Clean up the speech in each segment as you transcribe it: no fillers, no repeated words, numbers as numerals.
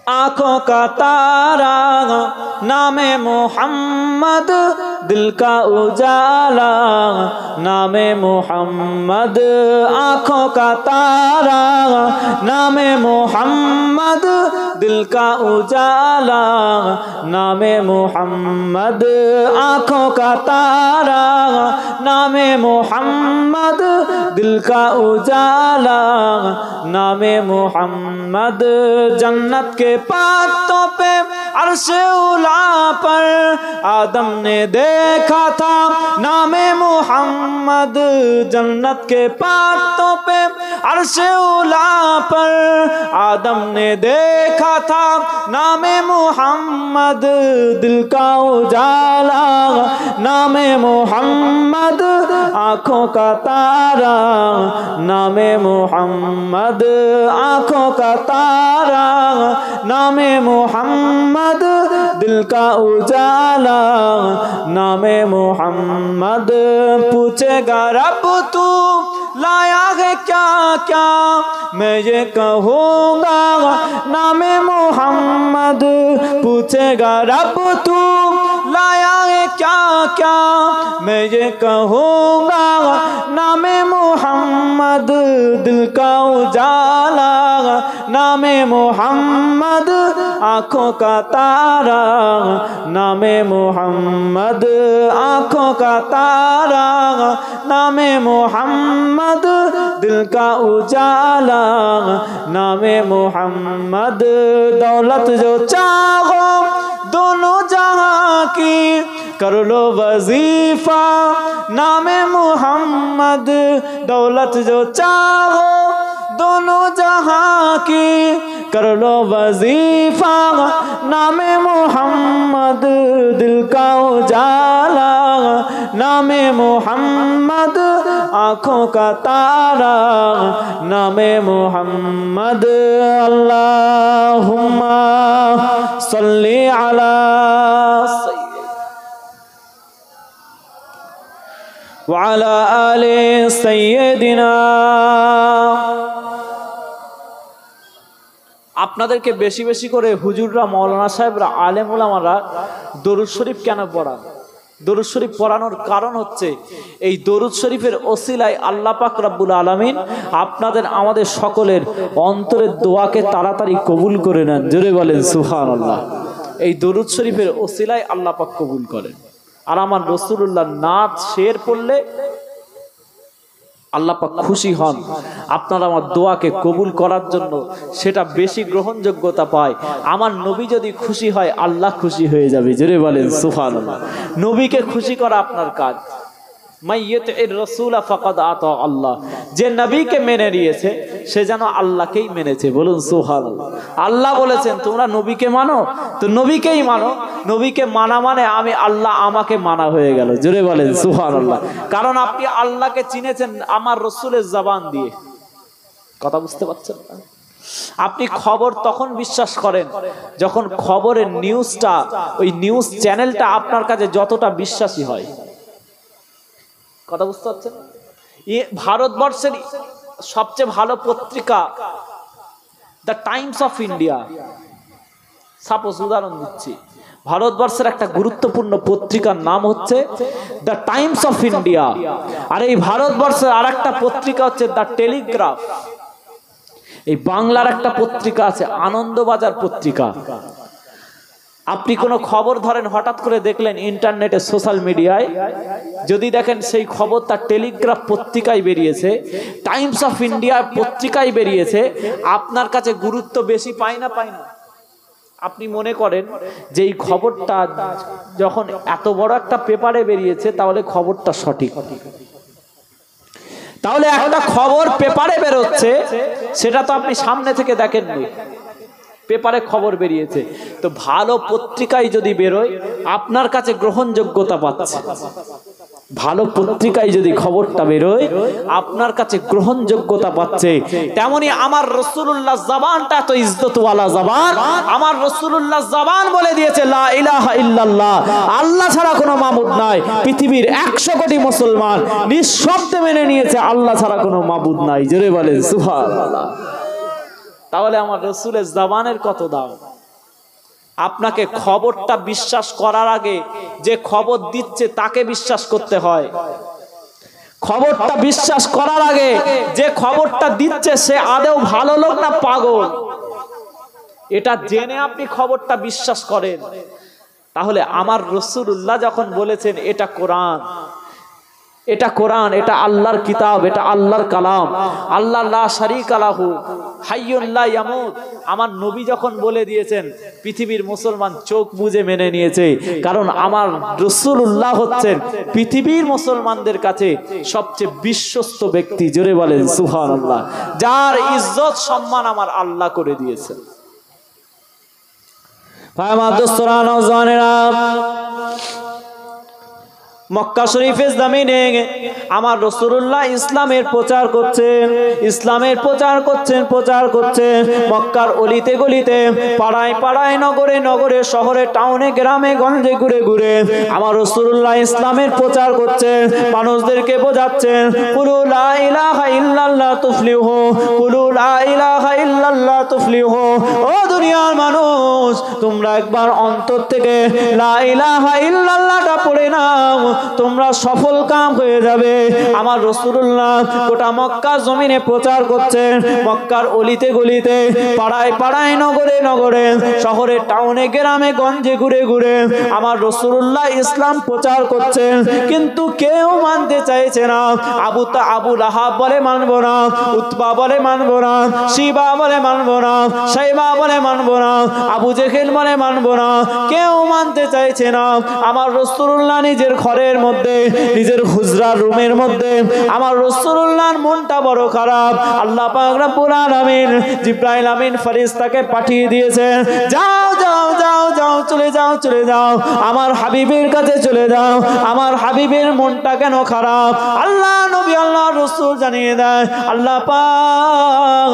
आँखों का तारा नामे मोहम्मद, दिल का उजाला नामे मोहम्मद। आँखों का तारा नामे मोहम्मद, दिल का उजाला नामे मोहम्मद। आँखों का तारा नामे मोहम्मद, दिल का उजाला नामे मोहम्मद। जन्नत के पातों पे अर्श उला पर आदम ने देखा था नामे मोहम्मद। जन्नत के पातों पे अर्श उला पर आदम ने देखा था नामे मोहम्मद। दिल का उजाला नामे मोहम्मद, आँखों का तारा नामे मोहम्मद। आँखों का तारा नामे मोहम्मद, दिल का उजाला नामे मोहम्मद। पूछेगा रब तू लाया है क्या क्या, मैं ये कहूँगा नामे मोहम्मद। पूछेगा रब तू लाया है क्या क्या, मैं ये कहूँगा नामे मोहम्मद। दिल का उजाला नामे मोहम्मद, आँखों का तारा नामे मोहम्मद। आँखों का तारा नामे मोहम्मद, दिल का उजाला नामे मोहम्मद। दौलत जो चाहो दोनों जहां की, कर लो वजीफा नामे मोहम्मद। दौलत जो चाहो दोनों जहां की, कर लो वजीफा नामे मोहम्मद। दिल का उजाला नामे मोहम्मद, आँखों का तारा नामे मोहम्मद। अल्लाहुम्मा सल्ली अला व अला आले सय्यदिना। আপনাদেরকে বেশি বেশি করে হুজুররা, মৌলানা সাহেবরা, আলেম ওলামারা দরুদ শরীফ কেন পড়ান? দরুদ শরীফ পড়ানোর কারণ হচ্ছে এই দরুদ শরীফের ওসিলায় আল্লাহ পাক রব্বুল আলামিন আপনাদের আমাদের সকলের অন্তরের দোয়াকে তাড়াতাড়ি কবুল করে নেন। জোরে বলেন সুবহানাল্লাহ। এই দরুদ শরীফের ওসিলায় আল্লাহ পাক কবুল করেন। আর আমার রাসূলুল্লাহ নাত শের পড়লে আল্লাহ পাক খুশি হন, আপনারা আমার দোয়াকে কবুল করার জন্য সেটা বেশি গ্রহণযোগ্যতা পায়। আমার নবী যদি খুশি হয় আল্লাহ খুশি হয়ে যাবে। জোরে বলেন সুবহানাল্লাহ। নবীকে খুশি করা আপনার কাজ। মাইয়াতির রাসূল ফাকাদ আতা আল্লাহ, যে নবীকে মেনে নিয়েছে সে যেন আল্লাহকেই মেনেছে। বলুন সুবহানাল্লাহ। আল্লাহ বলেছেন তোমরা নবীকে মানো, তো নবীকেই মানো। নবীকে মানা মানে আমি আল্লাহ আমাকে মানা হয়ে গেল। জোরে বলেন সুবহানাল্লাহ। কারণ আপনি আল্লাহকে চিনেছেন আমার রাসূলের জবান দিয়ে। কথা বুঝতে পারছেন? আপনি খবর তখন বিশ্বাস করেন যখন খবরের নিউজটা, ওই নিউজ চ্যানেলটা আপনার কাছে যতটা বিশ্বাসী হয়। কথা বুঝতে পারছেন? ভারতবর্ষের সবচেয়ে ভালো পত্রিকা the Times of India, suppose উদাহরণ দিচ্ছি, ভারতবর্ষের একটা গুরুত্বপূর্ণ পত্রিকার নাম হচ্ছে দ্য টাইমস অফ ইন্ডিয়া। আর এই ভারতবর্ষের আর একটা পত্রিকা হচ্ছে দ্য টেলিগ্রাফ। এই বাংলার একটা পত্রিকা আছে আনন্দবাজার পত্রিকা। আপনি কোনো খবর ধরেন, হঠাৎ করে দেখলেন ইন্টারনেটে, সোশ্যাল মিডিয়ায়, যদি দেখেন সেই খবর তার টেলিগ্রাফ পত্রিকায় বেরিয়েছে, টাইমস অফ ইন্ডিয়া পত্রিকায় বেরিয়েছে, আপনার কাছে গুরুত্ব বেশি পায় না? পায় না? আপনি মনে করেন যে এই খবরটা যখন এত বড় একটা পেপারে বেরিয়েছে তাহলে খবরটা সঠিক। তাহলে একটা খবর পেপারে বেরোচ্ছে সেটা তো আপনি সামনে থেকে দেখেননি, পেপারে খবর বেরিয়েছে। তো ভালো পত্রিকায় যদি বেরোয় আপনার কাছে গ্রহণযোগ্যতা পাচ্ছে। ভালো পত্রিকায় যদি খবরটা বেরোয় আপনার কাছে গ্রহণযোগ্যতা পাচ্ছে। তেমনি আমার রাসূলুল্লাহ জবানটা তো ইজ্জতওয়ালা জবান। আমার রাসূলুল্লাহ জবান বলে দিয়েছে লা ইলাহা ইল্লাল্লাহ, আল্লাহ ছাড়া কোনো মাবুদ নাই। পৃথিবীর 100 কোটি মুসলমান নিঃশব্দে মেনে নিয়েছে আল্লাহ ছাড়া কোনো মাবুদ নাই। জোরে বলেন সুবহানাল্লাহ। তাহলে আমার রসুলের জবানের কত দাম। আপনাকে খবরটা বিশ্বাস করার আগে যে খবর দিচ্ছে তাকে বিশ্বাস করতে হয়। খবরটা বিশ্বাস করার আগে যে খবরটা দিচ্ছে সে আদৌ ভালো লোক না পাগল, এটা জেনে আপনি খবরটা বিশ্বাস করেন। তাহলে আমার রাসূলুল্লাহ যখন বলেছেন এটা কোরআন, এটা কোরআন, এটা আল্লাহর কিতাব, এটা আল্লাহর কালাম, আল্লাহ লা শারীকা লাহু হাইয়ুন লা ইয়ামুত, আমার নবী যখন বলে দিয়েছেন পৃথিবীর মুসলমান চোখ বুজে মেনে নিয়েছে। কারণ আমার রাসূলুল্লাহ হচ্ছেন পৃথিবীর মুসলমানদের কাছে সবচেয়ে বিশ্বস্ত ব্যক্তি। জোরে বলেন সুবহানাল্লাহ। যার ইজ্জত সম্মান আমার আল্লাহ করে দিয়েছেন। আমার দোস্তরা, নওজওয়ানেরা, মক্কা শরীফের জমিনে আমার রাসূলুল্লাহ ইসলামের প্রচার করছেন, ইসলামের প্রচার করছেন। মক্কার অলিতে গলিতে, পাড়ায় পাড়ায়, নগরে নগরে, শহরে টাউনে, গ্রামে গঞ্জে ঘুরে ঘুরে আমার রাসূলুল্লাহ ইসলামের প্রচার করছেন, মানুষদেরকে বোঝাচ্ছেন কুলু লা ইলাহা ইল্লাল্লাহ তুফলিহু, কুলু লা ইলাহা ইল্লাল্লাহ তুফলিহু। ও দুনিয়ার মানুষ, তোমরা একবার অন্তর থেকে লা ইলাহা ইল্লাল্লাহটা পড়ে নাও, তোমরা সফল কাম হয়ে যাবে। আমার রাসূলুল্লাহ গোটা মক্কা জমিনে প্রচার করছেন, মক্কার অলিতে গলিতে, পাড়ায় পাড়ায়, নগরে নগরে, শহরে টাউনে, গ্রামে গঞ্জে ঘুরে ঘুরে আমার রাসূলুল্লাহ ইসলাম প্রচার করছেন। কিন্তু কেউ মানতে চাইছে না। আবু লাহাব বলে মানবো না, উতবা বলে মানবো না, শিবা বলে মানবো না, শাইবা বলে মানবো না, আবু জেহেল বলে মানবো না, কেউ মানতে চাইছে না। আমার রাসূলুল্লাহ নিজের ঘরের মধ্যে, নিজের হুজরার রুমের মধ্যে আমার রাসূলুল্লাহর মনটা বড় খারাপ। আল্লাহ পাক রব্বুল আলামিন জিবরাইল আমিন ফেরেশতাকে পাঠিয়ে দিয়েছেন, যাও যাও যাও যাও, চলে যাও চলে যাও, আমার হাবিবের কাছে চলে যাও। আমার হাবিবের মনটা কেন খারাপ? আল্লাহ নবী, আল্লাহ রাসূল জানিয়ে দেয়, আল্লাহ পাক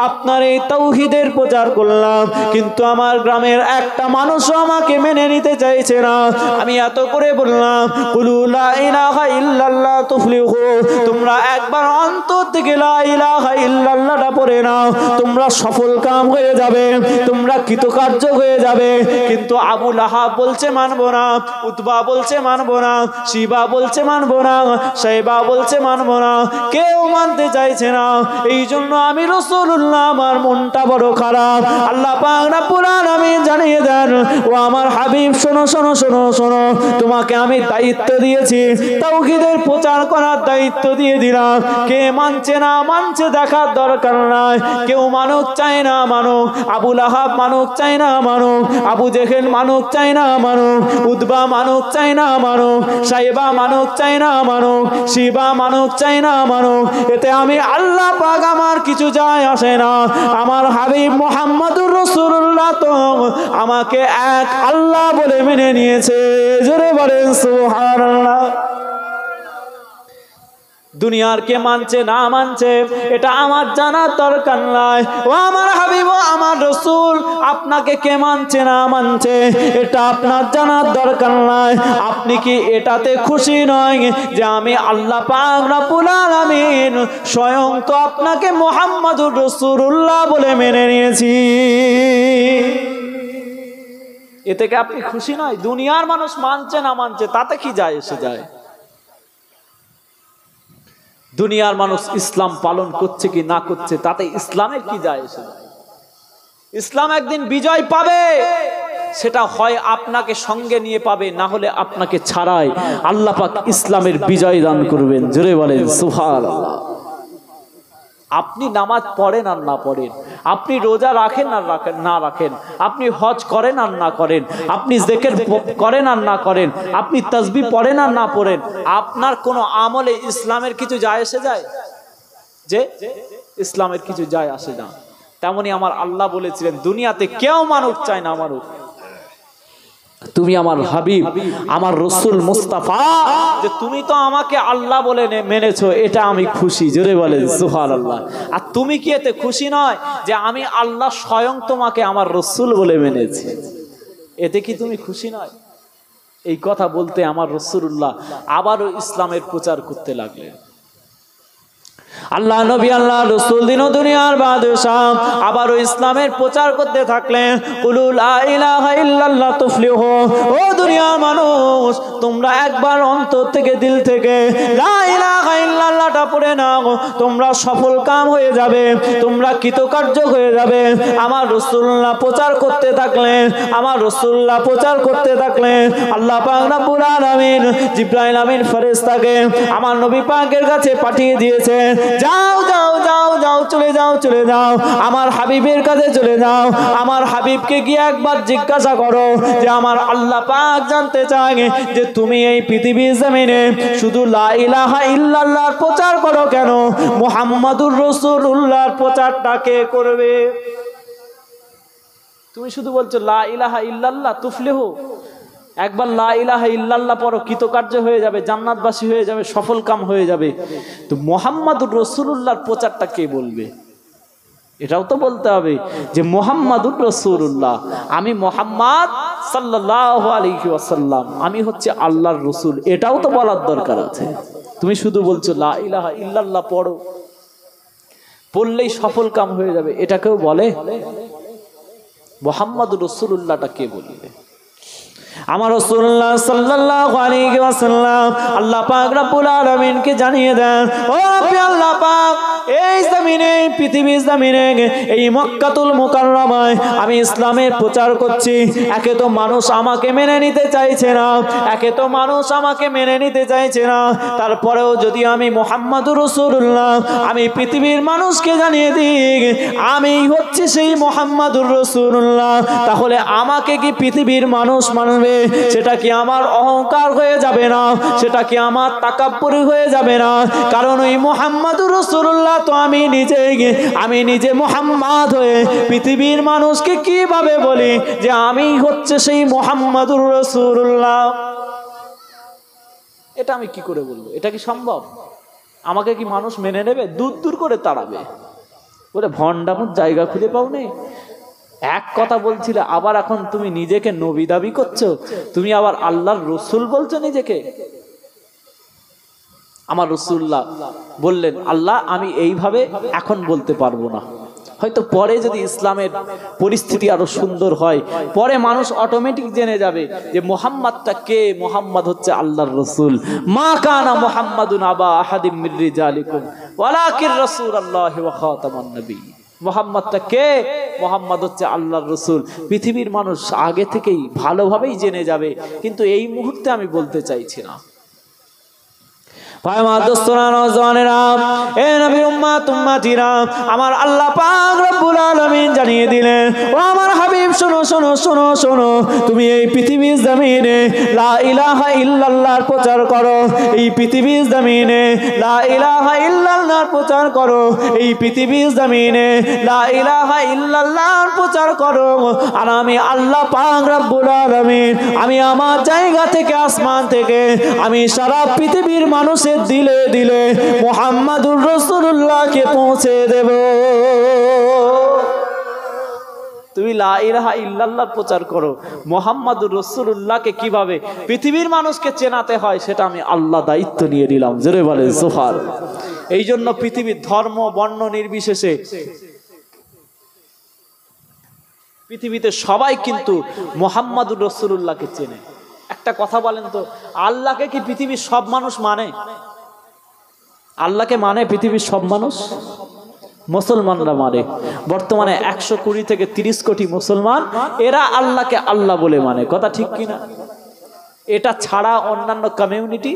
আপনার এই তাওহীদের প্রচার করলাম, কিন্তু আমার গ্রামের একটা মানুষও আমাকে মেনে নিতে চাইছে না। আমি এত করে বললাম কুলু লা ইলাহা ইল্লাল্লাহ তুফলিহু, তোমরা একবার অন্তর থেকে লা ইলাহা ইল্লাল্লাহটা পড়ে নাও, তোমরা সফল কাম হয়ে যাবে, তোমরা কৃতকার্য হয়ে যাবে। কিন্তু আবু লাহাব বলছে মানবো না, উতবা বলছে মানবো না, শিবা বলছে মানবো না, শাইবা বলছে মানবো না, কেউ মানতে চাইছে না। এই জন্য আমি রাসূলুল্লাহ, আমার মনটা বড় খারাপ। আল্লাহ পাক রব্বুল আলামিন জানিয়ে দেন, ও আমার হাবিব, শোনো শোনো শোনো শোনো, তোমাকে আমি দায়িত্ব দিয়েছি, তাওহীদের প্রচার করার দায়িত্ব দিয়ে দিলাম। কে মানছে না মানছে দেখার দরকার নাই, কেউ মানুক চায় না মানুক, আবু লাহাব মানুক চায় না মানুক, আবু জেহেল মানুক চায় না মানুক, উতবা মানুক চায় না মানুক, শাইবা মানুক চায় না মানুক, শিবা মানুক চায় না মানুক। এতে আমি আল্লাহ পাক আমার কিছু যায় আসে না। আমার হাবিব মুহাম্মদুর রাসূলুল্লাহ তো আমাকে এক আল্লাহ বলে মেনে নিয়েছে। জোরে বলেন সুবহানাল্লাহ। দুনিয়ার কে মানছে না মানছে এটা আমার জানার দরকার নাই। ও আমার হাবিব, ও আমার রাসূল, আপনাকে কে মানছে না মানছে এটা আপনার জানার দরকার নাই। আপনি কি এটাতে খুশি নয় যে আমি আল্লাহ পাক রব্বুল আলামিন স্বয়ং তো আপনাকে মুহাম্মদুর রাসূলুল্লাহ বলে মেনে নিয়েছি? এতে কি আপনি খুশি নয়? দুনিয়ার মানুষ মানছে না মানছে তাতে কি যায় এসে যায়? দুনিয়ার মানুষ ইসলাম পালন করছে কি না করছে তাতে ইসলামের কি যায় এসে যায়? ইসলাম একদিন বিজয় পাবে, সেটা হয় আপনাকে সঙ্গে নিয়ে পাবে, না হলে আপনাকে ছাড়াই আল্লাহ পাক ইসলামের বিজয় দান করবেন। জোরে বলেন সুবহানাল্লাহ। আপনি নামাজ পড়েন আর না পড়েন, আপনি রোজা রাখেন আর না রাখেন, আপনি হজ করেন আর না করেন, আপনি জিকির করেন আর না করেন, আপনি তাসবিহ পড়েন আর না পড়েন, আপনার কোনো আমলে ইসলামের কিছু যায় এসে যায়? যে ইসলামের কিছু যায় আসে না। তেমনি আমার আল্লাহ বলেছিলেন, দুনিয়াতে কেউ মানুষ চায় না মানুষ, তুমি আমার হাবিব, আমার রাসূল মুস্তাফা, যে তুমি তো আমাকে আল্লাহ বলে মেনেছো, এটা আমি খুশি। জোরে বলেন সুবহানাল্লাহ। আর তুমি কি এতে খুশি নয় যে আমি আল্লাহ স্বয়ং তোমাকে আমার রাসূল বলে মেনেছি? এতে কি তুমি খুশি নয়? এই কথা বলতে আমার রাসূলুল্লাহ আবারও ইসলামের প্রচার করতে লাগলেন। আল্লাহ নবী আল্লাহ রাসূল দিন ও দুনিয়ার বাদশাহ আবারও ইসলামের প্রচার করতে থাকলেন। কুলু লা ইলাহা ইল্লাল্লাহ তুফলিহু। ও দুনিয়ার মানুষ, তোমরা একবার অন্তর থেকে দিল থেকে লা ইলাহা ইল্লাল্লাহটা পড়ে নাও, তোমরা সফল কাম হয়ে যাবে, তোমরা কৃতকার্য হয়ে যাবে। আমার রাসূলুল্লাহ প্রচার করতে থাকলেন, আমার রাসূলুল্লাহ প্রচার করতে থাকলেন। আল্লাহ পাক রব্বুল আলামিন জিবরাইল আমিন ফেরেশতাকে আমার নবী পাকের কাছে পাঠিয়ে দিয়েছে। যাও যাও যাও যাও, চলে যাও চলে যাও, আমার হাবিবের কাছে চলে যাও। আমার হাবিবকে গিয়ে একবার জিজ্ঞাসা করো যে আমার আল্লাহ পাক জানতে চায় যে তুমি এই পৃথিবীর জমিনে শুধু লা ইলাহা ইল্লাল্লাহর প্রচার করো কেন, মুহাম্মাদুর রাসূলুল্লাহর প্রচারটা কে করবে? তুমি শুধু বলছো লা ইলাহা ইল্লাল্লাহ তুফলিহু, একবার লা ইলাহা ইল্লাল্লাহ পড়ো, কৃতকার্য হয়ে যাবে, জান্নাতবাসী হয়ে যাবে, সফল কাম হয়ে যাবে। তো মুহাম্মাদুর রাসূলুল্লাহর প্রচারটা কে বলবে? এটাও তো বলতে হবে যে মুহাম্মাদুর রাসূলুল্লাহ, আমি মুহাম্মদ সাল্লাল্লাহু আলাইহি ওয়াসাল্লাম, আমি হচ্ছে আল্লাহর রাসূল, এটাও তো বলার দরকার আছে। তুমি শুধু বলছো লা ইলাহা ইল্লাল্লাহ পড়ো, পড়লেই সফল কাম হয়ে যাবে, এটা কেউ বলে? মুহাম্মাদুর রাসূলুল্লাহটা কে বলবে? আমার রাসূলুল্লাহ সাল্লাল্লাহু আলাইহি ওয়াসাল্লাম আল্লাহ পাক রব্বুল আলামিনকে জানিয়ে দেন, ও রব্বি আল্লাহ পাক, এই জমিনে, পৃথিবীর জমিনে, এই মক্কাতুল মুকাররমায় আমি ইসলামের প্রচার করছি। একে তো মানুষ আমাকে মেনে নিতে চাইছে না, একে তো মানুষ আমাকে মেনে নিতে চাইছে না, তারপরেও যদি আমি মুহাম্মাদুর রাসূলুল্লাহ আমি পৃথিবীর মানুষকে জানিয়ে দিই আমি হচ্ছে সেই মুহাম্মাদুর রাসূলুল্লাহ, তাহলে আমাকে কি পৃথিবীর মানুষ মানবে? সেটা কি আমার অহংকার হয়ে যাবে না? সেটা কি আমার তাকাব্বুরি হয়ে যাবে না? কারণ ওই মুহাম্মাদুর রাসূলুল্লাহ তো আমি নিজে মুহাম্মদ হয়ে পৃথিবীর মানুষকে কিভাবে বলি যে আমি হচ্ছে সেই মুহাম্মাদুর রাসূলুল্লাহ? এটা আমি কি করে বলবো? এটা কি সম্ভব? আমাকে কি মানুষ মেনে নেবে? দূর দূর করে তাড়াবে। বলে ভণ্ডামুর জায়গা খুঁজে পাও নেই, এক কথা বলছিলে, আবার এখন তুমি নিজেকে নবী দাবি করছো, তুমি আবার আল্লাহর রাসূল বলছো নিজেকে। আমার রাসূলুল্লাহ বললেন, আল্লাহ আমি এইভাবে এখন বলতে পারবো না, হয়তো পরে যদি ইসলামের পরিস্থিতি আরো সুন্দর হয়, পরে মানুষ অটোমেটিক জেনে যাবে যে মুহাম্মাদটা কে। মুহাম্মদ হচ্ছে আল্লাহর রাসূল। মা কানা মুহাম্মাদুন আবা আহাদিম মির রিজালিকুম ওয়ালাকিন রাসূলুল্লাহি ওয়া খাতামান নবিয়্যিন। মুহাম্মাদটা কে? মুহাম্মদ হচ্ছে আল্লাহর রাসূল। পৃথিবীর মানুষ আগে থেকেই ভালোভাবেই জেনে যাবে, কিন্তু এই মুহূর্তে আমি বলতে চাইছি না। আমার আল্লাহ পাক রব্বুল আলামিন জানিয়ে দিলেন, ও আমার হাবিব শোনো শোনো শোনো শোনো, তুমি এই পৃথিবীর জমিনে লা ইলাহা ইল্লাল্লাহর প্রচার করো, এই পৃথিবীর জমিনে লা ইলাহা ইল্লাল্লাহর প্রচার করো, এই পৃথিবীর জমিনে লা ইলাহা ইল্লাল্লাহর প্রচার করো। আর আমি আল্লাহ পাক রব্বুল আলামিন আমি আমার জায়গা থেকে, আসমান থেকে আমি সারা পৃথিবীর মানুষের দিলে দিলে মুহাম্মাদুর রাসূলুল্লাহকে পৌঁছে দেব। তুমি লা ইলাহা ইল্লাল্লাহর প্রচার করো, মুহাম্মাদুর রাসূলুল্লাহকে কিভাবে পৃথিবীর মানুষকে চেনাতে হয় সেটা আমি আল্লাহ দায়িত্ব নিয়ে নিলাম। জোরে বলেন সুবহানাল্লাহ। এই জন্য পৃথিবীর ধর্ম বর্ণ নির্বিশেষে পৃথিবীতে সবাই কিন্তু মুহাম্মাদুর রাসূলুল্লাহকে চেনে। একটা কথা বলেন তো, আল্লাহকে কি পৃথিবীর সব মানুষ মানে? আল্লাহকে মানে পৃথিবীর সব মানুষ? মুসলমানরা মানে। বর্তমানে 120 থেকে 30 কোটি মুসলমান, এরা আল্লাহকে আল্লাহ বলে মানে। কথা ঠিক কিনা? এটা ছাড়া অন্যান্য কমিউনিটি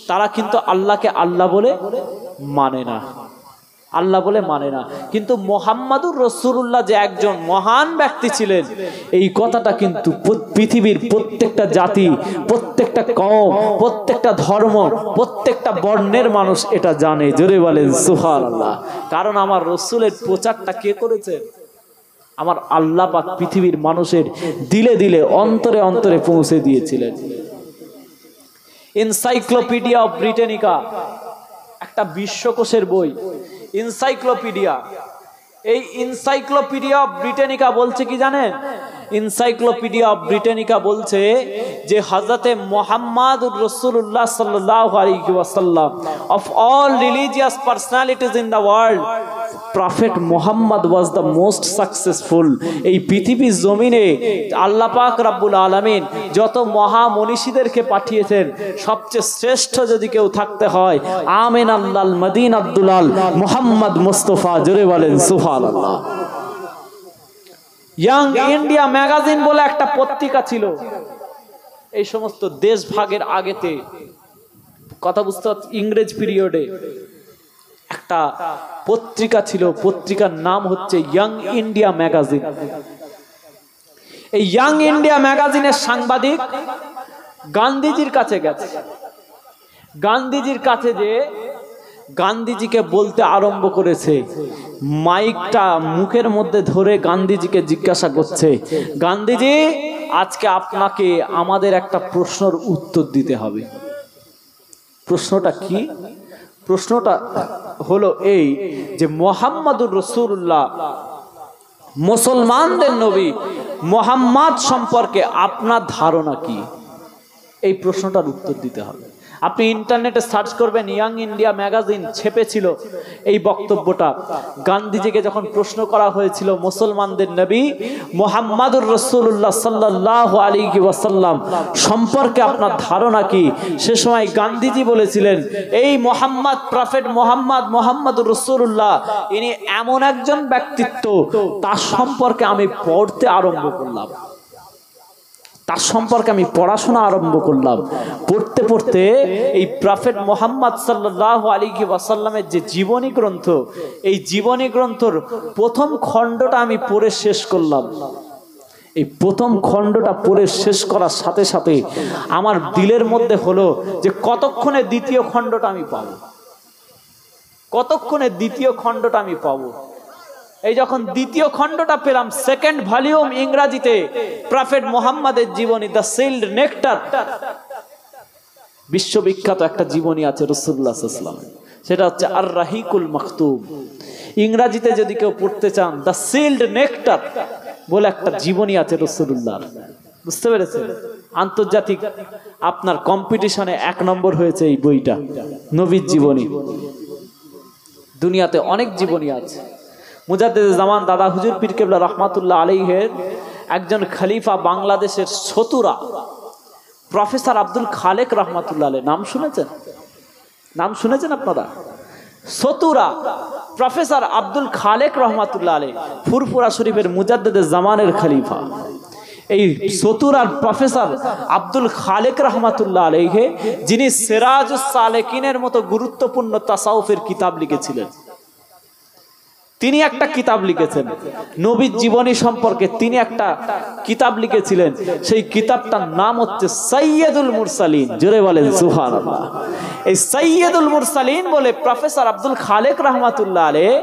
তারা কিন্তু আল্লাহকে আল্লাহ বলে মানে না, আল্লাহ বলে মানে না। কিন্তু মুহাম্মাদুর রাসূলুল্লাহ যে একজন মহান ব্যক্তি ছিলেন, এই কথাটা কিন্তু পৃথিবীর প্রত্যেকটা জাতি, প্রত্যেকটা কওম, প্রত্যেকটা ধর্ম, প্রত্যেকটা বর্ণের মানুষ এটা জানে। জোরে বলেন সুবহানাল্লাহ। কারণ আমার রাসূলের প্রচারটা কে করেছেন? আমার আল্লাহ পাক পৃথিবীর মানুষের দিলে দিলে, অন্তরে অন্তরে পৌঁছে দিয়েছিলেন। এনসাইক্লোপিডিয়া অফ ব্রিটানিকা, একটা বিশ্বকোষের বই, এনসাইক্লোপিডিয়া। এই এনসাইক্লোপিডিয়া অফ ব্রিটানিকা বলছে কি জানেন? এনসাইক্লোপিডিয়া অফ ব্রিটানিকা বলছে যে হযরতে মুহাম্মাদুর রাসূলুল্লাহ সাল্লাল্লাহু আলাইহি ওয়াসাল্লাম of all religious personalities in the world prophet Muhammad was the most successful. এই পৃথিবীর জমিনে আল্লাহ পাক রব্বুল আলামিন যত মহামনীষীদেরকে পাঠিয়েছেন সবচেয়ে শ্রেষ্ঠ যদি কেউ থাকতে হয় আমিন আল্লাল মদিন আব্দুলাল মুহাম্মদ মুস্তাফা, জোরে বলেন সুবহানাল্লাহ। ইয়াং ইন্ডিয়া ম্যাগাজিন বলে একটা পত্রিকা ছিল, এই সমস্ত দেশ ভাগের আগেতে, কথা বুঝতে পারছি, ইংরেজ পিরিয়ডে একটা পত্রিকা ছিল, পত্রিকার নাম হচ্ছে ইয়াং ইন্ডিয়া ম্যাগাজিন। এই ইয়াং ইন্ডিয়া ম্যাগাজিনের সাংবাদিক গান্ধীজির কাছে গেছে, গান্ধীজির কাছে যে গান্ধীজিকে বলতে আরম্ভ করেছে, মাইকটা মুখের মধ্যে ধরে গান্ধীজিকে জিজ্ঞাসা করছে, গান্ধীজি আজকে আপনাকে আমাদের একটা প্রশ্নের উত্তর দিতে হবে। প্রশ্নটা কি? প্রশ্নটা হলো এই যে মুহাম্মাদুর রাসূলুল্লাহ মুসলমানদের নবী মুহাম্মদ সম্পর্কে আপনার ধারণা কি? এই প্রশ্নটার উত্তর দিতে হবে। আপনি ইন্টারনেটে সার্চ করবেন, ইয়াং ইন্ডিয়া ম্যাগাজিন ছেপেছিল এই বক্তব্যটা। গান্ধীজিকে যখন প্রশ্ন করা হয়েছিল মুসলমানদের নবী মুহাম্মাদুর রাসূলুল্লাহ সাল্লাল্লাহু আলাইহি ওয়াসাল্লাম সম্পর্কে আপনার ধারণা কি, সে সময় গান্ধীজি বলেছিলেন, এই মুহাম্মদ, প্রফেট মুহাম্মাদুর রাসূলুল্লাহ, ইনি এমন একজন ব্যক্তিত্ব, তার সম্পর্কে আমি পড়তে আরম্ভ করলাম, তার সম্পর্কে আমি পড়াশোনা আরম্ভ করলাম। পড়তে পড়তে এই প্রফেট মুহাম্মদ সাল্লাল্লাহু আলাইহি ওয়াসাল্লামের যে জীবনী গ্রন্থ, এই জীবনী গ্রন্থর প্রথম খণ্ডটা আমি পড়ে শেষ করলাম। এই প্রথম খণ্ডটা পড়ে শেষ করার সাথে সাথে আমার দিলের মধ্যে হলো যে কতক্ষণে দ্বিতীয় খণ্ডটা আমি পাবো, কতক্ষণে দ্বিতীয় খণ্ডটা আমি পাবো। এই যখন দ্বিতীয় খণ্ডটা পেলাম, সেকেন্ড ভলিউম ইংরেজিতে প্রফেট মুহাম্মাদের জীবনী, দ্য সিল্ড নেকটার, বিশ্ববিখ্যাত একটা জীবনী আছে রাসূলুল্লাহ সাল্লাল্লাহু আলাইহি ওয়াসাল্লাম, সেটা হচ্ছে আর রাহিকুল মাকতুব। ইংরেজিতে যদি কেউ পড়তে চান, দ্য সিল্ড নেকটার বলে একটা জীবনী আছে রাসূলুল্লাহ, বুঝতে পেরেছেন? আন্তর্জাতিক আপনার কম্পিটিশনে 1 নম্বর হয়েছে এই বইটা, নবীর জীবনী। দুনিয়াতে অনেক জীবনী আছে। মুজাদ্দিদে জামান দাদা হুজুর পীর কেবলা রহমাতুল্লাহ আলাইহির একজন খলিফা, বাংলাদেশের চতুরা প্রফেসর আব্দুল খালেক রহমাতুল্লাহ আলাইহি, নাম শুনেছেন? নাম শুনেছেন আপনারা? চতুরা প্রফেসর আব্দুল খালেক রহমাতুল্লাহ আলাইহি ফুরফুরা শরীফের মুজাদ্দিদে জামানের খলিফা। এই চতুরার প্রফেসর আব্দুল খালেক রহমাতুল্লাহ আলাইহি, যিনি সিরাজুস সালেকিনের মতো গুরুত্বপূর্ণ তাসাউফের কিতাব লিখেছিলেন, তিনি একটা কিতাব লিখেছেন নবীর জীবনী সম্পর্কে, তিনি একটা কিতাব লিখেছিলেন। সেই কিতাবটার নাম হচ্ছে সাইয়্যিদুল মুরসালিন, জোরে বলেন সুবহানাল্লাহ। এই সাইয়্যিদুল মুরসালিন বলে প্রফেসর আব্দুল খালেক রহমাতুল্লাহ আলাইহি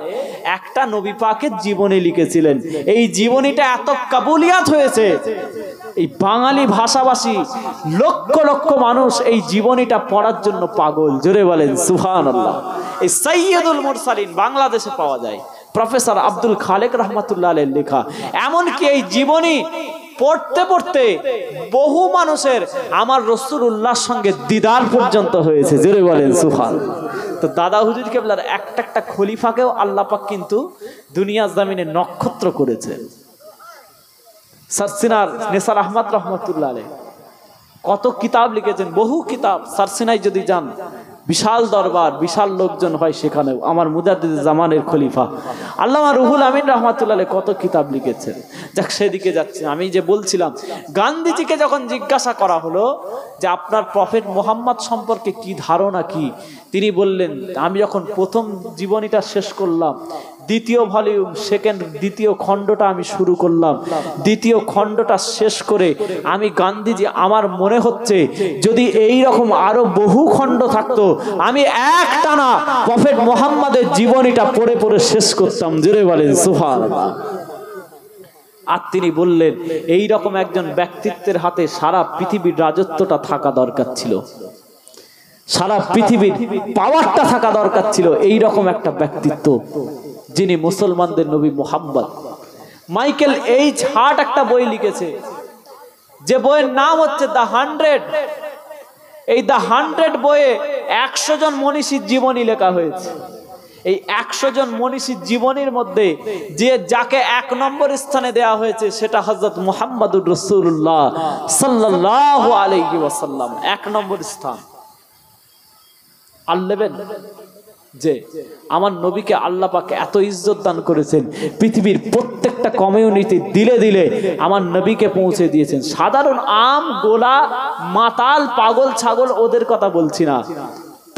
একটা নবী পাকের জীবনী লিখেছিলেন। এই জীবনীটা এত কাবুলিয়াত হয়েছে, এই বাঙালি ভাষাভাষী লক্ষ লক্ষ মানুষ এই জীবনীটা পড়ার জন্য পাগল, জোরে বলেন সুবহানাল্লাহ। এই সাইয়্যিদুল মুরসালিন বাংলাদেশে পাওয়া যায়, প্রফেসর আব্দুল খালেক রহমাতুল্লাহ আলাইহির লেখা। এমনকি এই জীবনী পড়তে পড়তে বহু মানুষের আমার রাসূলুল্লাহর সঙ্গে দিদার পর্যন্ত হয়েছে, জোরে বলেন সুবহানাল্লাহ। তো দাদা হুজুর কেবলার একটা একটা খলিফাকেও আল্লাহ পাক কিন্তু দুনিয়ার জমিনে নক্ষত্র করেছেন। সারসিনার নেসার আহমদ রহমাতুল্লাহ আলাইহি কত কিতাব লিখেছেন, বহু কিতাব। সারসিনায় যদি যান, বিশাল দরবার, বিশাল লোকজন হয় সেখানেও। আমার মুজাদ্দিদে জামানের খলিফা আল্লামা রুহুল আমিন রাহমাতুল্লাহ আলাইহি কত কিতাব লিখেছেন। যাক, সেদিকে যাচ্ছি। আমি যে বলছিলাম, গান্ধীজিকে যখন জিজ্ঞাসা করা হলো যে আপনার প্রফেট মুহাম্মদ সম্পর্কে কি ধারণা কি, তিনি বললেন, আমি যখন প্রথম জীবনীটা শেষ করলাম, দ্বিতীয় ভলিউম দ্বিতীয় খণ্ডটা আমি শুরু করলাম, দ্বিতীয় খণ্ডটা শেষ করে আমি গান্ধীজি, আমার মনে হচ্ছে যদি এই রকম আরো বহু খণ্ড থাকতো, আমি একটানা প্রফেট মুহাম্মাদের জীবনীটা পড়ে পড়ে শেষ করতাম, জোরে বলেন সুবহানাল্লাহ। আর তিনি বললেন, এই রকম একজন ব্যক্তিত্বের হাতে সারা পৃথিবীর রাজত্বটা থাকা দরকার ছিল, সারা পৃথিবীর পাওয়ারটা থাকা দরকার ছিল। এই রকম একটা ব্যক্তিত্ব, যিনি মুসলমানদের নবী মুহাম্মদ, মাইকেল এইচ হার্ট একটা বই লিখেছে, যে বইয়ের নাম হচ্ছে দ্য 100। এই দ্য 100 বইয়ে 100 জন মনীষীর জীবনী লেখা হয়েছে। এই 100 জন মনীষীর জীবনীর মধ্যে যে যাকে 1 নম্বর স্থানে দেওয়া হয়েছে সেটা হযরত মুহাম্মদুর রাসূলুল্লাহ সাল্লাল্লাহু আলাইহি ওয়াসাল্লাম, 1 নম্বর স্থান। আল্লাহ যে আমার নবীকে আল্লাহ পাক এত ইজ্জত দান করেছেন, পৃথিবীর প্রত্যেকটা কমিউনিটি দিলে দিলে আমার নবীকে পৌঁছে দিয়েছেন। সাধারণ আম গোলা মাতাল পাগল ছাগল ওদের কথা বলছি না,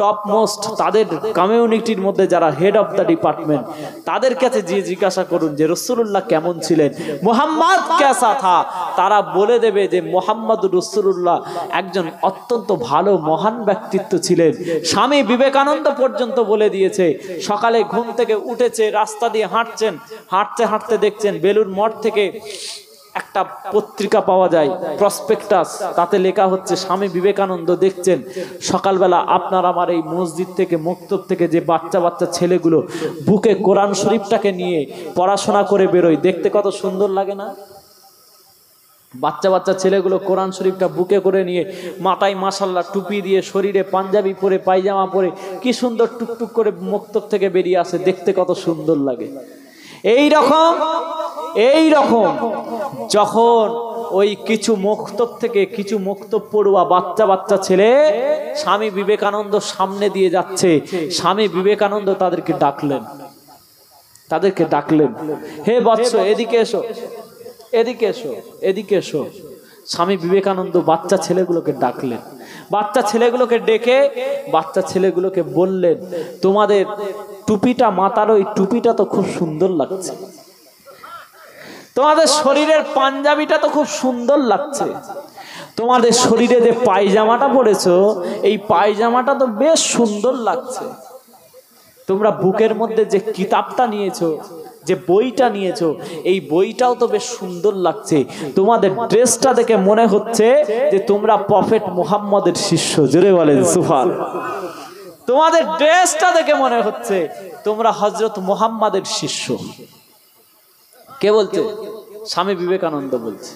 টপ মোস্ট তাদের কমিউনিটির মধ্যে যারা হেড অফ দ্য ডিপার্টমেন্ট, তাদের কাছে যে জিজ্ঞাসা করুন যে রাসূলুল্লাহ কেমন ছিলেন, মুহাম্মদ কেসা থা, তারা বলে দেবে যে মুহাম্মদ রাসূলুল্লাহ একজন অত্যন্ত ভালো মহান ব্যক্তিত্ব ছিলেন। স্বামী বিবেকানন্দ পর্যন্ত বলে দিয়েছে, সকালে ঘুম থেকে উঠেছে, রাস্তা দিয়ে হাঁটছেন, হাঁটতে হাঁটতে দেখছেন বেলুড় মঠ থেকে একটা পত্রিকা পাওয়া যায়, প্রসপেক্টাস, তাতে লেখা হচ্ছে স্বামী বিবেকানন্দ দেখছেন সকালবেলা আপনার আমার এই মসজিদ থেকে মক্তব থেকে যে বাচ্চা বাচ্চা ছেলেগুলো বুকে কোরআন শরীফটাকে নিয়ে পড়াশোনা করে বেরোয়, দেখতে কত সুন্দর লাগে না? বাচ্চা বাচ্চা ছেলেগুলো কোরআন শরীফটা বুকে করে নিয়ে মাথায় মাশাল্লাহ টুপি দিয়ে, শরীরে পাঞ্জাবি পরে পায়জামা পরে কি সুন্দর টুকটুক করে মক্তব থেকে বেরিয়ে আসে, দেখতে কত সুন্দর লাগে। এই রকম যখন ওই কিছু মক্তব থেকে কিছু মক্তব পড়ুয়া বাচ্চা বাচ্চা ছেলে স্বামী বিবেকানন্দ সামনে দিয়ে যাচ্ছে, স্বামী বিবেকানন্দ তাদেরকে ডাকলেন, হে বৎস এদিকে এসো, এদিকে এসো, এদিকে এসো। স্বামী বিবেকানন্দ বাচ্চা ছেলেগুলোকে ডাকলেন, বাচ্চা ছেলেগুলোকে ডেকে বাচ্চা ছেলেগুলোকে বললেন, তোমাদের টুপিটা, মাথার ওই টুপিটা তো খুব সুন্দর লাগছে, তোমাদের শরীরের পাঞ্জাবিটা তো খুব সুন্দর লাগছে, তোমাদের শরীরে যে পায়জামাটা পরেছো এই পায়জামাটা তো বেশ সুন্দর লাগছে, তোমরা বুকের মধ্যে যে কিতাবটা নিয়েছো, যে বইটা নিয়েছো, এই বইটাও তো বেশ সুন্দর লাগছে, তোমাদের ড্রেসটা দেখে মনে হচ্ছে যে তোমরা প্রফেট মুহাম্মদের শিষ্য। জোরে বলেন সুবহানাল্লাহ। তোমাদের ড্রেসটা দেখে মনে হচ্ছে তোমরা হযরত মুহাম্মাদের শিষ্য। কে বলছে? স্বামী বিবেকানন্দ বলছে।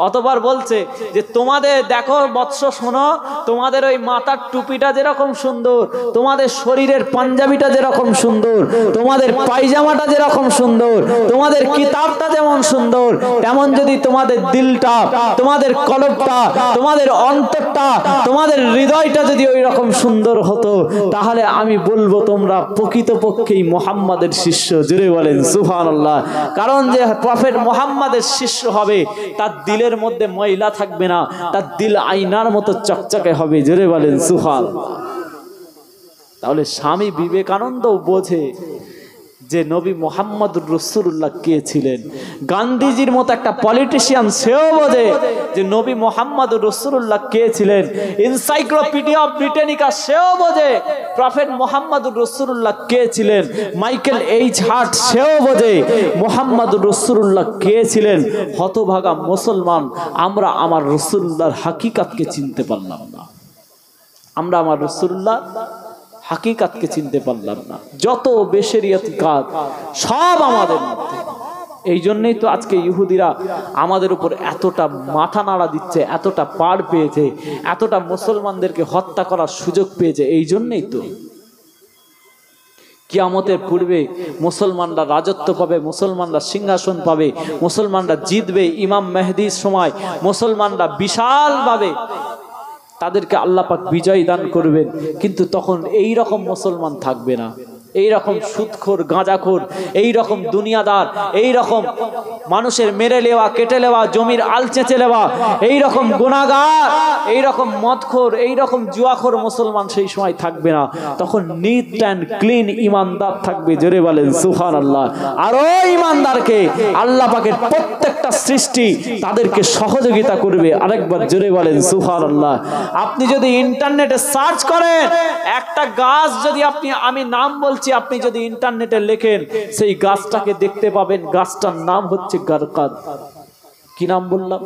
অতবার বলছে যে তোমাদের দেখো বৎস, শোনো, তোমাদের ওই মাথার টুপিটা যেরকম সুন্দর, তোমাদের শরীরের পাঞ্জাবিটা যেরকম সুন্দর, তোমাদের পায়জামাটা যেরকম সুন্দর, তোমাদের কিতাবটা যেমন সুন্দর, তেমন যদি তোমাদের দিলটা, তোমাদের কলবটা, তোমাদের অন্তরটা, তোমাদের হৃদয়টা যদি ওই রকম সুন্দর হতো, তাহলে আমি বলবো তোমরা প্রকৃতপক্ষেই মুহাম্মাদের শিষ্য। জোরে বলেন সুবহানাল্লাহ। কারণ যে প্রফেট মুহাম্মাদের শিষ্য হবে তার দিলে মধ্যে ময়লা থাকবে না, তার দিল আয়নার মতো চকচকে হবে। জোরে বলেন সুবহানাল্লাহ। তাহলে স্বামী বিবেকানন্দ বোঝে যে নবী মুহাম্মদুর রাসূলুল্লাহ কে ছিলেন। গান্ধীজির মতো একটা পলিটিশিয়ান সেও বোঝে যে নবী মুহাম্মদুর রাসূলুল্লাহ কে ছিলেন। এনসাইক্লোপিডিয়া অফ ব্রিটানিকা সেও বোঝে প্রফেট মুহাম্মদুর রাসূলুল্লাহ কে ছিলেন। মাইকেল এইচ হার্ট সেও বোঝে মুহাম্মদুর রাসূলুল্লাহ কে ছিলেন। হতভাগা মুসলমান আমরা আমার রাসূলুল্লাহর হাকিকতকে চিনতে পারলাম না, আমরা আমার রাসূলুল্লাহ হাকিকতকে চিনতে পারলাম না। যত বেশরিয়াতি কাজ সব আমাদের মধ্যে। এই জন্যই তো আজকে ইহুদিরা আমাদের উপর এতটা মাথা নাড়া দিচ্ছে, এতটা পার পেয়েছে, এতটা মুসলমানদেরকে হত্যা করার সুযোগ পেয়েছে। এই জন্যই তো কিয়ামতের পূর্বে মুসলমানরা রাজত্ব পাবে, মুসলমানরা সিংহাসন পাবে, মুসলমানরা জিতবে। ইমাম মেহদির সময় মুসলমানরা বিশালভাবে তাদেরকে আল্লাহ পাক বিজয় দান করবেন, কিন্তু তখন এই রকম মুসলমান থাকবে না। এই রকম সুদখোর, গাঁজাখোর, এই রকম দুনিয়াদার, এই রকম মানুষের মেরে নেওয়া, কেটে নেওয়া, জমির আল চেঁচে নেওয়া, এই রকম গুনাহগার, এই রকম মদখোর, এই রকম জুয়াখোর মুসলমান সেই সময় থাকবে না। তখন নিট অ্যান্ড ক্লিন ইমানদার থাকবে। জোরে বলেন সুবহানাল্লাহ। আর ওই ইমানদারকে আল্লাহ পাকের প্রত্যেকটা সৃষ্টি তাদেরকে সহযোগিতা করবে। আরেকবার জোরে বলেন সুবহানাল্লাহ। আপনি যদি ইন্টারনেটে সার্চ করেন, একটা গাছ যদি আমি নাম বলছি, আপনি যদি ইন্টারনেটে লেখেন, সেই গাছটাকে দেখতে পাবেন। গাছটার নাম হচ্ছে গারকাদ। কি নাম বললাম?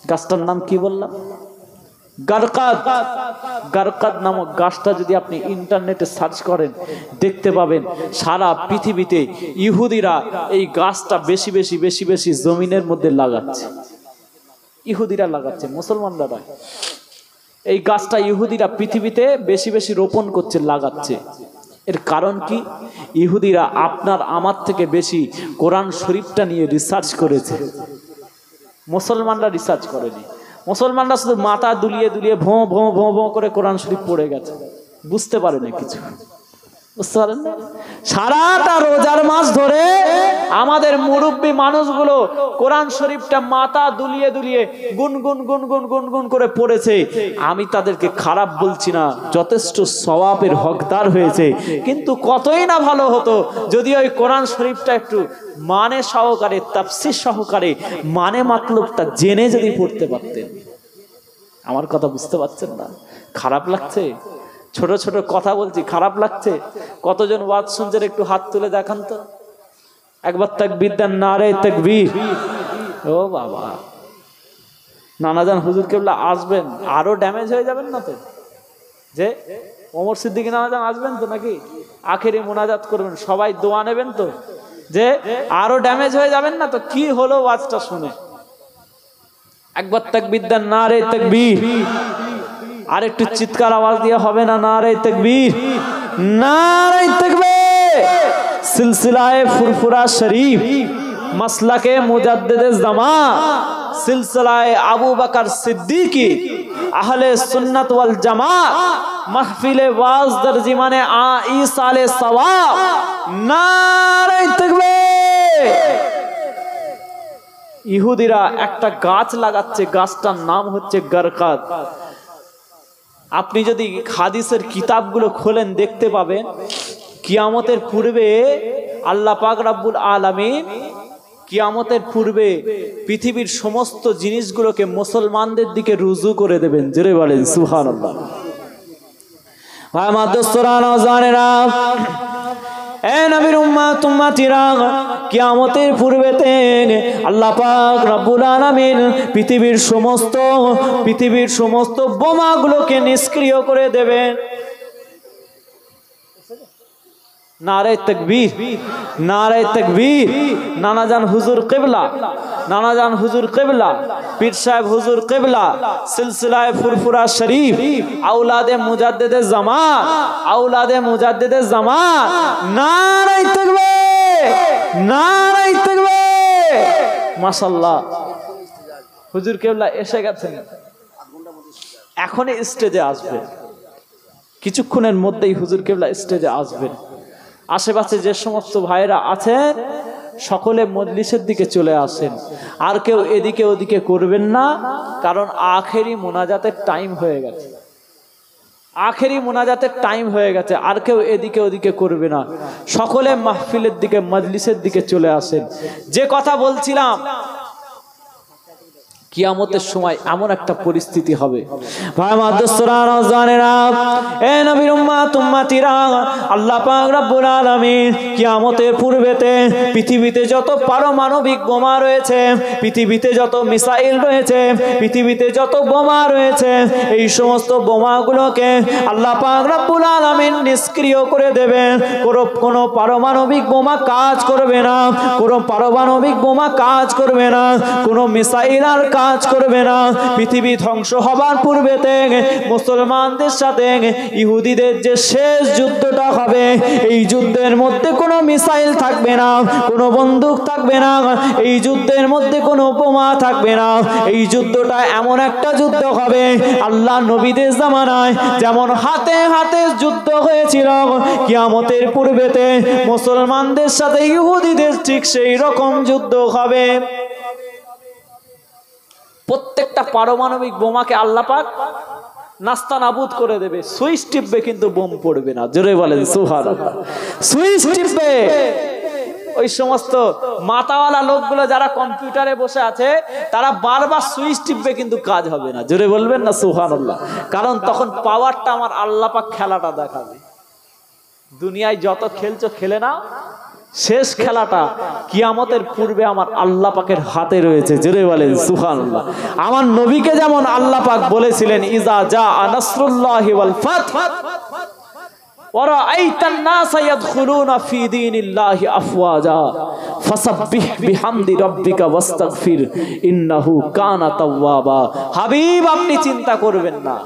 গাছটার নাম কি বললাম? গারকাদ, গারকাদ নামক গাছটা যদি আপনি ইন্টারনেটে সার্চ করেন দেখতে পাবেন সারা পৃথিবীতে ইহুদিরা এই গাছটা বেশি বেশি বেশি বেশি জমিনের মধ্যে লাগাচ্ছে। ইহুদিরা লাগাচ্ছে, মুসলমানরা নয়। এই গাছটা ইহুদিরা পৃথিবীতে বেশি বেশি রোপণ করছে, লাগাচ্ছে। এর কারণ কি? ইহুদিরা আপনার আমার থেকে বেশি কোরআন শরীফটা নিয়ে রিসার্চ করেছে, মুসলমানরা রিসার্চ করেনি। মুসলমানরা শুধু মাথা দুলিয়ে দুলিয়ে ভোঁ ভোঁ ভোঁ ভোঁ করে কোরআন শরীফ পড়ে গেছে, বুঝতে পারেনি কিছু। বুঝতে পারেন না? সারাটা রোজার মাস ধরে আমাদের মুরব্বী মানুষগুলো কোরআন শরীফটা মাথা দুলিয়ে দুলিয়ে গুনগুন গুনগুন গুনগুন করে পড়েছে। আমি তাদেরকে খারাপ বলছি না, যথেষ্ট সওয়াবের হকদার হয়েছে। কিন্তু কতই না ভালো হতো যদি ওই কোরআন শরীফটা একটু মানে সহকারে, তাফসীর সহকারে, মানে মাতলবটা জেনে যদি পড়তে পারতেন। আমার কথা বুঝতে পারছেন না? খারাপ লাগছে? ছোট ছোট কথা বলছি, খারাপ লাগছে? কতজন ওয়াজ শুনছেন একটু হাত তুলে দেখান তো। একবার তাকবীর দেন, নারে তাকবীর। ও বাবা, নানাজান হুজুর কেবলা আসবেন, আরো ড্যামেজ হয়ে যাবেন না তো? যে ওমর সিদ্দিকী নানাজান আসবেন তো নাকি? আখেরি মোনাজাত করবেন, সবাই দোয়া নেবেন তো? যে আরো ড্যামেজ হয়ে যাবেন না তো? কি হলো ওয়াজটা শুনে? একবার তাকবীর দেন, নারে তাকবীর। আর একটু চিৎকার আওয়াজ দিয়ে হবে না? নারে তাকবীর, নারে তাকবীর। সিলসিলায়ে ফুরফুরা শরীফ, মাসলাকে মুজাদ্দিদে জামাত, সিলসিলায়ে আবু বকর সিদ্দিকী, আহলে সুন্নাত ওয়াল জামাত, মাহফিলে ওয়াজ দরজিমানে ঈসালে সওয়াব। নারে তাকবীর। ইহুদিরা একটা গাছ লাগাচ্ছে, গাছটার নাম হচ্ছে গারকাদ। আপনি যদি হাদিসের কিতাবগুলো খোলেন দেখতে পাবেন কিয়ামতের পূর্বে আল্লাহ পাক রব্বুল আলামিন কিয়ামতের পূর্বে পৃথিবীর সমস্ত জিনিসগুলোকে মুসলমানদের দিকে রুজু করে দেবেন। জোরে বলেন সুবহানাল্লাহ। ভাই আমার দোস্তরা, নওজওয়ানেরা, এ নবীর উম্মত উম্মতিরা, কিয়ামতের পূর্বেতে আল্লাহ পাক রব্বুল আলামিন পৃথিবীর সমস্ত বোমাগুলোকে নিষ্ক্রিয় করে দেবেন। নারে তাকবীর, নারে তাকবীর। নানাজান হুজুর কিবলা, নানাজান হুজুর কিবলা, পীর সাহেব হুজুর কিবলা, সিলসিলায়ে ফুরফুরা শরীফ, আওলাদে মুজাদ্দিদে জামাত, আওলাদে মুজাদ্দিদে জামাত। নারে তাকবীর, নারে তাকবীর। মাশাআল্লাহ, হুজুর কিবলা এসে গেছেন, এখনই স্টেজে আসবেন। কিছুক্ষণের মধ্যেই হুজুর কিবলা স্টেজে আসবেন। আশেপাশে যে সমস্ত ভাইরা আছেন সকলে মজলিসের দিকে চলে আসেন। আর কেউ এদিকে ওদিকে করবেন না, কারণ আখেরি মোনাজাতের টাইম হয়ে গেছে। আখেরি মোনাজাতের টাইম হয়ে গেছে, আর কেউ এদিকে ওদিকে করবে না। সকলে মাহফিলের দিকে, মজলিসের দিকে চলে আসেন। যে কথা বলছিলাম, কিয়ামতের সময় এমন একটা পরিস্থিতি হবে। ভাই আমার দোস্তরা, নওজওয়ানেরা, এ নবীর উম্মত উম্মতিরা, আল্লাহ পাক রব্বুল আলামিন কিয়ামতের পূর্বেতে পৃথিবীতে যত পারমাণবিক বোমা রয়েছে, পৃথিবীতে যত মিসাইল রয়েছে, পৃথিবীতে যত বোমা রয়েছে, এই সমস্ত বোমাগুলোকে আল্লাহ পাক রব্বুল আলামিন নিষ্ক্রিয় করে দেবেন। কোনো পারমাণবিক বোমা কাজ করবে না, কোনো পারমাণবিক বোমা কাজ করবে না, কোনো মিসাইল আর কাজ করবে না। পৃথিবী ধ্বংস হবার পূর্বেতে মুসলমানদের সাথে ইহুদিদের যে শেষ যুদ্ধটা হবে, এই যুদ্ধের মধ্যে কোনো মিসাইল থাকবে না, কোনো বন্দুক থাকবে না, এই যুদ্ধের মধ্যে কোনো বোমা থাকবে না। এই যুদ্ধটা এমন একটা যুদ্ধ হবে, আল্লাহ নবীদের জামানায় যেমন হাতে হাতে যুদ্ধ হয়েছিল, কিয়ামতের পূর্বেতে মুসলমানদের সাথে ইহুদিদের ঠিক সেই রকম যুদ্ধ হবে। প্রত্যেকটা পারমাণবিক বোমাকে আল্লাহ পাক নাস্তানাবুদ করে দেবে। সুইচ টিপবে কিন্তু বোম পড়বে না। জোরে বলেন সুবহানাল্লাহ। সুইচ টিপবে। ওই সমস্ত মাতাওয়ালা লোকগুলো যারা কম্পিউটারে বসে আছে, তারা বারবার সুইচ টিপবে কিন্তু কাজ হবে না। জোরে বলবেন না সুবহানাল্লাহ। কারণ তখন পাওয়ারটা আমার আল্লাহ পাক খেলাটা দেখাবে। দুনিয়ায় যত খেলছো খেলে নাও, শেষ খেলাটা কিয়ামতের পূর্বে আমার আল্লাহ পাকের হাতে রয়েছে। জোরে বলেন সুবহানাল্লাহ। আমার নবীকে যেমন আল্লাহ পাক বলেছিলেন ইজা জা নাসরুল্লাহি ওয়াল ফাত ওয়ারাআইতান নাসা ইয়াদখুলুনা ফি দীনিল্লাহি আফওয়াজা ফাসাব্বিহ বিহামদি রাব্বিকা ওয়াস্তাগফির ইন্নাহু কানা তাওয়াবা। হাবিব, আপনি চিন্তা করবেন না,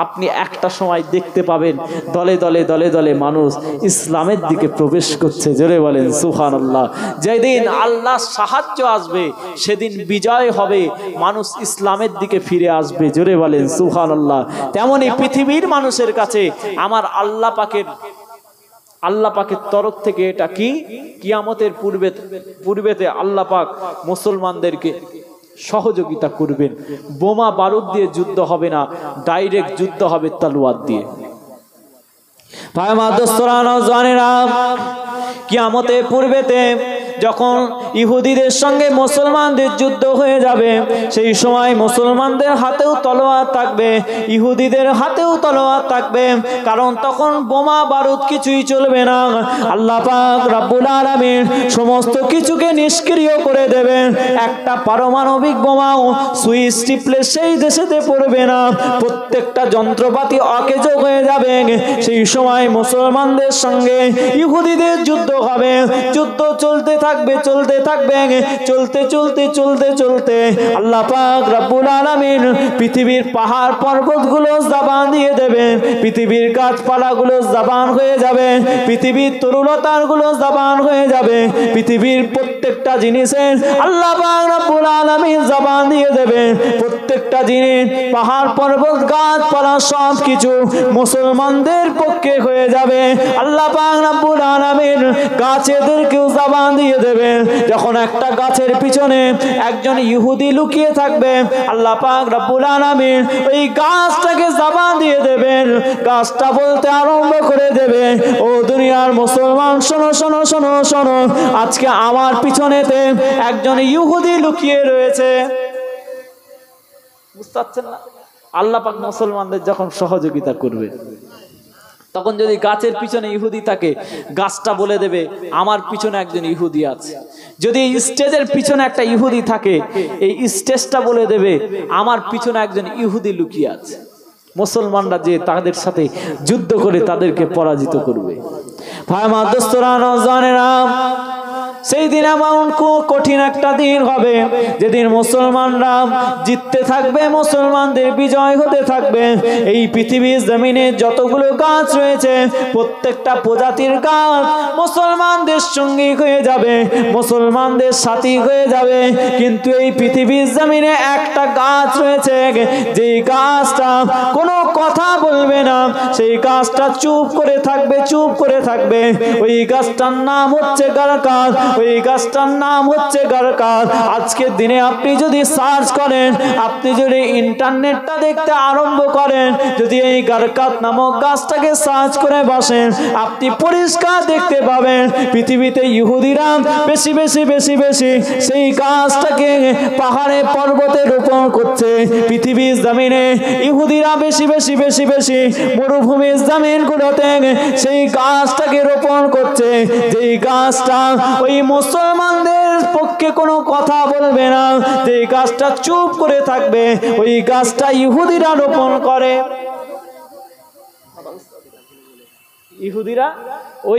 আপনি একটা সময় দেখতে পাবেন দলে দলে দলে দলে মানুষ ইসলামের দিকে প্রবেশ করছে। জোরে বলেন সুবহানাল্লাহ। যেদিন আল্লাহর সাহায্য আসবে সেদিন বিজয় হবে, মানুষ ইসলামের দিকে ফিরে আসবে। জোরে বলেন সুবহানাল্লাহ। তেমনি পৃথিবীর মানুষের কাছে আমার আল্লাহ পাকের তরফ থেকে এটা কি কিয়ামতের পূর্বেতে আল্লাহ পাক মুসলমানদেরকে সহযোগিতা করবেন। বোমা বারুদ দিয়ে যুদ্ধ হবে না, ডাইরেক্ট যুদ্ধ হবে তলোয়ার দিয়ে। কিয়ামতের পূর্বেতে যখন ইহুদিদের সঙ্গে মুসলমানদের যুদ্ধ হয়ে যাবে, সেই সময় মুসলমানদের হাতেও তলোয়ার থাকবে, ইহুদিদের হাতেও তলোয়ার থাকবে, কারণ তখন বোমা বারুদ কিছুই চলবে না। আল্লাহ পাক রব্বুল আলামিন সমস্ত কিছুকে নিষ্ক্রিয় করে দেবেন। একটা পারমাণবিক বোমাও সুইচ টিপলে সেই দেশেতে পড়বে না, প্রত্যেকটা যন্ত্রপাতি অকেজ হয়ে যাবে। সেই সময় মুসলমানদের সঙ্গে ইহুদিদের যুদ্ধ হবে, যুদ্ধ চলতে থাকবে চলতে থাকবে, চলতে চলতে চলতে চলতে আল্লাহ পাক রব্বুল আলামিন পৃথিবীর পাহাড় পর্বতগুলো জবান দিয়ে দেবেন, পৃথিবীর গাছপালাগুলো জবান হয়ে যাবে, পৃথিবীর তরুলতাগুলো জবান হয়ে যাবে, পৃথিবীর প্রত্যেকটা জিনিসের আল্লাহ পাক রব্বুল আলামিন জবান দিয়ে দেবেন। প্রত্যেকটা জিনিস, পাহাড় পর্বত গাছপালা সব কিছু মুসলমানদের পক্ষে হয়ে যাবে। আল্লাহ পাক রব্বুল আলামিন গাছেদেরকেও জবান দিয়ে দেবেন। যখন একটা গাছের পিছনে একজন ইহুদি লুকিয়ে থাকবে, আল্লাহ পাক রব্বুল আলামিন ওই গাছটাকে জবান দিয়ে দেবেন। গাছটা বলতে আরম্ভ করে দেবে, ও দুনিয়ার মুসলমান শোনো শোনো শোনো শোনো, আজকে আমার পিছনেতে একজন ইহুদি লুকিয়ে রয়েছে। বুঝতে পারছেন না? আল্লাহ পাক মুসলমানদের যখন সহযোগিতা করবে, তখন যদি গাছের পিছনে ইহুদি থাকে, গাছটা বলে দেবে আমার পিছনে একজন ইহুদি আছে। যদি স্টেজের পিছনে একটা ইহুদি থাকে, এই স্টেজটা বলে দেবে আমার পিছনে একজন ইহুদি লুকিয়ে আছে। মুসলমানরা যে তাদের সাথে যুদ্ধ করে তাদেরকে পরাজিত করবে। ভাই মা দোস্তরা নওজওয়ানেরা, সেই দিন এমন কঠিন একটা দিন হবে যেদিন মুসলমানরা জিততে থাকবে, মুসলমানদের বিজয় হতে থাকবে। এই পৃথিবীর জমিনে যতগুলো গাছ রয়েছে প্রত্যেকটা প্রজাতির গাছ মুসলমানদের সঙ্গী হয়ে যাবে, মুসলমানদের সাথী হয়ে যাবে। কিন্তু এই পৃথিবীর জমিনে একটা গাছ রয়েছে, যেই গাছটা কোনো কথা বলবে না, সেই গাছটা চুপ করে থাকবে, চুপ করে থাকবে। ওই গাছটার নাম হচ্ছে গারকাত, ওই গাছটার নাম হচ্ছে গারকাত। আজকের দিনে আপনি যদি সার্চ করেন, আপনি যদি ইন্টারনেটটা দেখতে আরম্ভ করেন, যদি এই গারকাত নামক গাছটাকে সার্চ করে বসেন, আপনি পরিষ্কার দেখতে পাবেন পৃথিবীতে ইহুদিরা বেশি বেশি বেশি বেশি সেই গাছটাকে পাহাড়ে পর্বতে রোপণ করছে। পৃথিবীর জমিনে ইহুদিরা বেশি বেশি বেশি বেশি মরুভূমির জমিনগুলোতে সেই গাছটাকে রোপণ করছে, যেই গাছটা ওই মুসলমানদের পক্ষে কোনো কথা বলবে না, যে গাছটা চুপ করে থাকবে, ওই গাছটা ইহুদিরা রোপণ করে। ইহুদিরা ওই